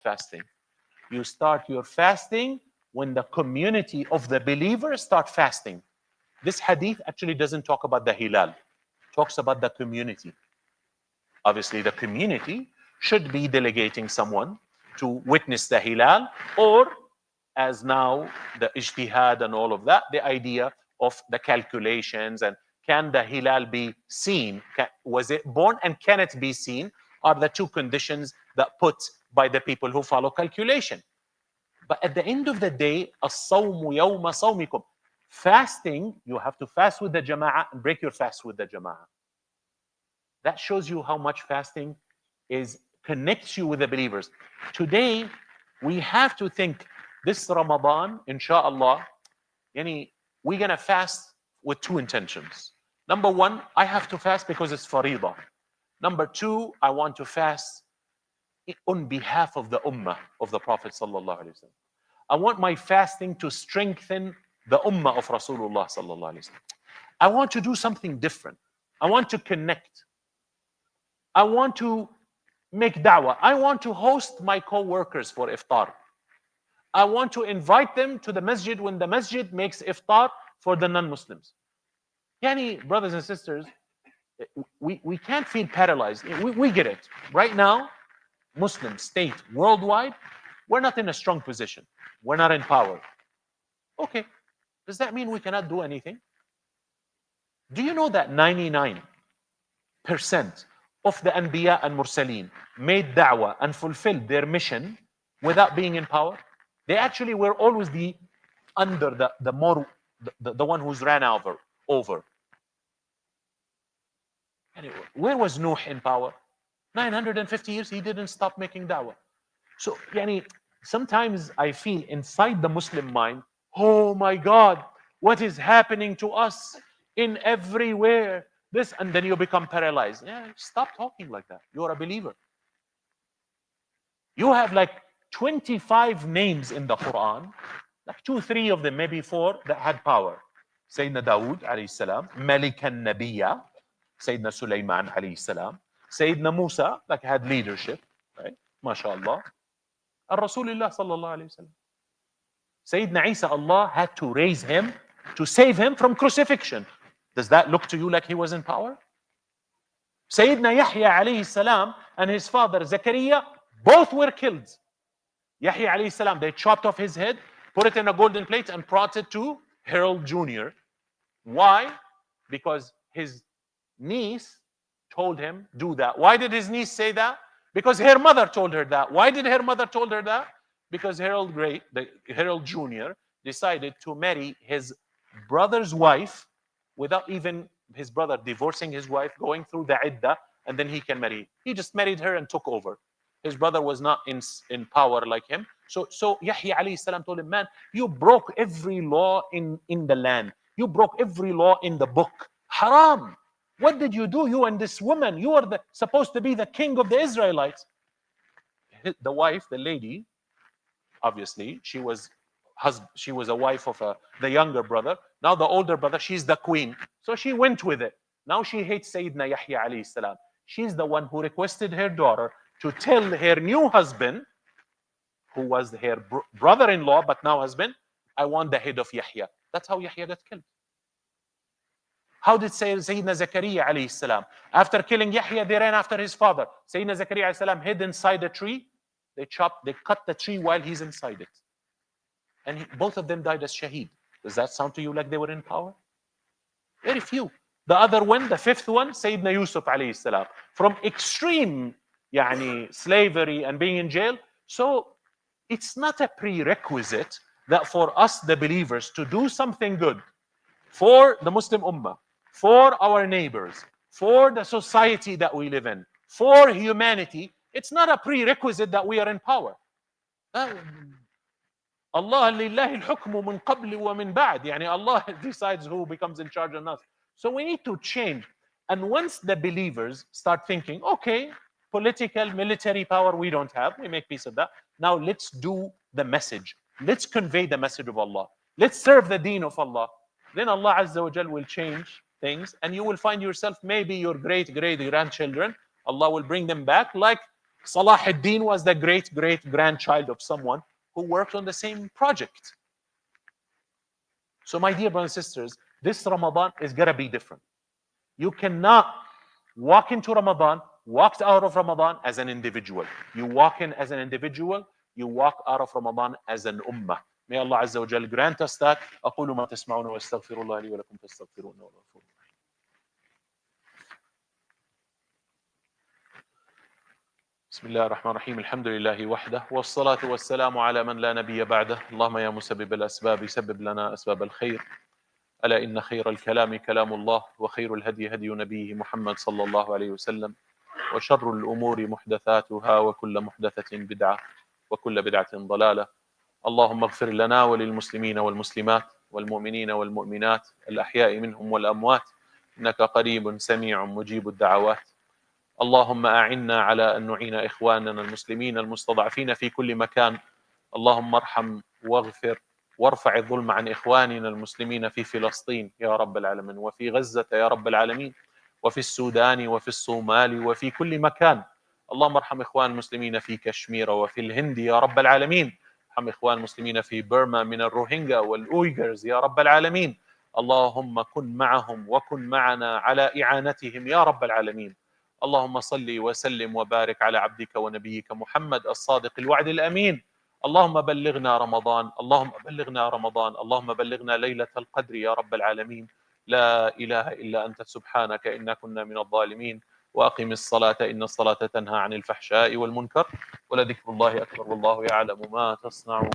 fasting. You start your fasting when the community of the believers start fasting. This hadith actually doesn't talk about the hilal. It talks about the community. Obviously, the community should be delegating someone to witness the hilal, or as now the ijtihad and all of that, the idea of the calculations and can the hilal be seen? Was it born and can it be seen? Are the two conditions that put by the people who follow calculation. But at the end of the day, الصوم يوم صومكم. Fasting, you have to fast with the jama'ah and break your fast with the jama'ah. That shows you how much fasting connects you with the believers. Today, we have to think this Ramadan, inshallah, we're going to fast with two intentions. Number one, I have to fast because it's faridah. Number two, I want to fast on behalf of the ummah of the Prophet sallallahu alaihi wasallam. I want my fasting to strengthen the ummah of Rasulullah sallallahu alaihi wasallam. I want to do something different. I want to connect. I want to make da'wah. I want to host my co-workers for iftar. I want to invite them to the masjid when the masjid makes iftar for the non-Muslims. Brothers and sisters, we can't feel paralyzed. We get it. Right now, Muslim state worldwide, we're not in a strong position. We're not in power. Okay. Does that mean we cannot do anything? Do you know that 99% of the Anbiya and Mursaleen made da'wah and fulfilled their mission without being in power? They actually were always the one who's ran over. Anyway, where was Nuh in power? 950 years, he didn't stop making da'wah. So, sometimes I feel inside the Muslim mind, oh my God, what is happening to us in everywhere? This, and then you become paralyzed. Stop talking like that. You're a believer. You have like 25 names in the Quran, like 2, 3 of them, maybe 4, that had power. Sayyidina Dawood alayhi salam, Malik al-Nabiyya, Sayyidina Sulaiman alayhi salam, Sayyidina Musa, like had leadership, right? MashaAllah. Rasulullah sallallahu alayhi wasallam. Sayyidina Isa, Allah had to raise him to save him from crucifixion. Does that look to you like he was in power? Sayyidina Yahya alayhi salam and his father Zakaria, both were killed. Yahya alayhi salam, they chopped off his head, put it in a golden plate and brought it to Herod Jr. Why? Because his niece told him, do that. Why did his niece say that? Because her mother told her that. Why did her mother told her that? Because Herod Jr. decided to marry his brother's wife without even his brother divorcing his wife, going through the iddah, and then he can marry. He just married her and took over. His brother was not in power like him. So Yahya alayhi salam told him, man, you broke every law in the land. You broke every law in the book. Haram. What did you do? You and this woman, you are supposed to be the king of the Israelites. The wife, the lady, obviously, she was a wife of the younger brother. Now the older brother, she's the queen. So she went with it. Now she hates Sayyidina Yahya alayhi salam. She's the one who requested her daughter to tell her new husband, who was her brother-in-law, but now husband, I want the head of Yahya. That's how Yahya got killed. How did Sayyidina Zakaria alayhi salam? After killing Yahya, they ran after his father. Sayyidina Zakaria alayhi salam hid inside a tree. They cut the tree while he's inside it. And both of them died as shaheed. Does that sound to you like they were in power? Very few. The other one, the fifth one, Sayyidina Yusuf alayhi salam, from extreme slavery and being in jail. So it's not a prerequisite that for us, the believers, to do something good for the Muslim Ummah, for our neighbors, for the society that we live in, for humanity. It's not a prerequisite that we are in power. Allah lillahi al-hukmu min qabli wa min ba'd. Allah decides who becomes in charge of us. So we need to change. And once the believers start thinking, okay, political, military power we don't have, we make peace of that. Now let's do the message. Let's convey the message of Allah. Let's serve the deen of Allah. Then Allah Azza wa Jal will change things, and you will find yourself, maybe your great grandchildren, Allah will bring them back like Salah ad-Din was the great-great-grandchild of someone who worked on the same project. So my dear brothers and sisters, this Ramadan is going to be different. You cannot walk into Ramadan, walk out of Ramadan as an individual. You walk in as an individual, you walk out of Ramadan as an ummah. May Allah Azza wa Jal grant us that. أقول ما تسمعون واستغفر الله لي ولكم فاستغفروه إنه غفور رحيم. بسم الله الرحمن الرحيم. الحمد لله وحده والصلاة والسلام على من لا نبي بعده. اللهم يا مسبب الأسباب سبب لنا أسباب الخير. ألا إن خير الكلام كلام الله وخير الهدي هدي نبيه محمد صلى الله عليه وسلم وشر الأمور محدثاتها وكل محدثة بدعة وكل بدعة ضلالة. اللهم اغفر لنا وللمسلمين والمسلمات والمؤمنين والمؤمنات الأحياء منهم والأموات إنك قريب سميع مجيب الدعوات. اللهم أعنا على أن نعين إخواننا المسلمين المستضعفين في كل مكان. اللهم ارحم واغفر وارفع الظلم عن إخواننا المسلمين في فلسطين يا رب العالمين، وفي غزة يا رب العالمين، وفي السودان وفي الصومال وفي كل مكان. اللهم ارحم إخوان المسلمين في كشمير وفي الهند يا رب العالمين. ارحم إخوان المسلمين في بيرما من الروهينجا والأويغرز يا رب العالمين. اللهم كن معهم وكن معنا على إعانتهم يا رب العالمين. اللهم صل وسلم وبارك على عبدك ونبيك محمد الصادق الوعد الأمين. اللهم بلغنا رمضان، اللهم بلغنا رمضان، اللهم بلغنا ليلة القدر يا رب العالمين. لا إله إلا أنت سبحانك إنا كنا من الظالمين. وأقم الصلاة إن الصلاة تنهى عن الفحشاء والمنكر ولذكر الله أكبر والله يعلم ما تصنعون.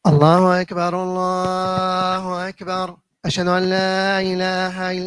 الله أكبر الله أكبر. أشهد أن لا إله إلا